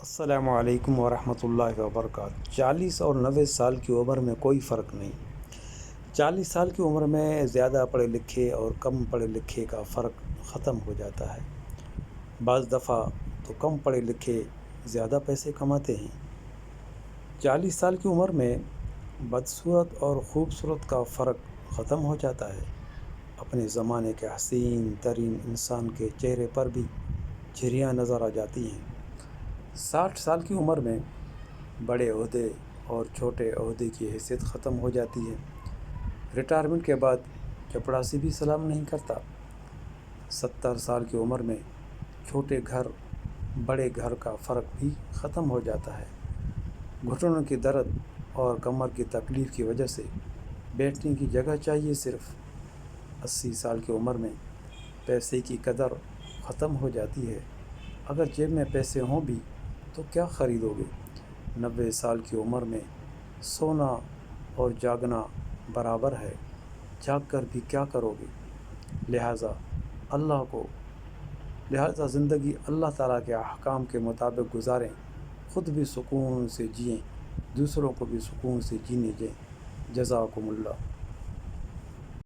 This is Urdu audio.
السلام علیکم ورحمۃ اللہ وبرکاتہ۔ 40 اور 90 سال کی عمر میں کوئی فرق نہیں۔ 40 سال کی عمر میں زیادہ پڑھے لکھے اور کم پڑھے لکھے کا فرق ختم ہو جاتا ہے۔ بعض دفعہ تو کم پڑھے لکھے زیادہ پیسے کماتے ہیں۔ 40 سال کی عمر میں بدصورت اور خوبصورت کا فرق ختم ہو جاتا ہے۔ اپنے زمانے کے حسین ترین انسان کے چہرے پر بھی جھریاں نظر آ جاتی ہیں۔ 60 سال کی عمر میں بڑے عہدے اور چھوٹے عہدے کی حیثیت ختم ہو جاتی ہے۔ ریٹائرمنٹ کے بعد چپڑاسی بھی سلام نہیں کرتا۔ 70 سال کی عمر میں چھوٹے گھر بڑے گھر کا فرق بھی ختم ہو جاتا ہے۔ گھٹنوں کی درد اور کمر کی تکلیف کی وجہ سے بیٹھنے کی جگہ چاہیے صرف۔ 80 سال کی عمر میں پیسے کی قدر ختم ہو جاتی ہے۔ اگر جیب میں پیسے ہوں بھی تو کیا خریدو گے؟ 90 سال کی عمر میں سونا اور جاگنا برابر ہے، جاگ کر بھی کیا کرو گے؟ لہٰذا زندگی اللہ تعالیٰ کے احکام کے مطابق گزاریں، خود بھی سکون سے جئیں، دوسروں کو بھی سکون سے جینے دیں۔ جزاکم اللہ۔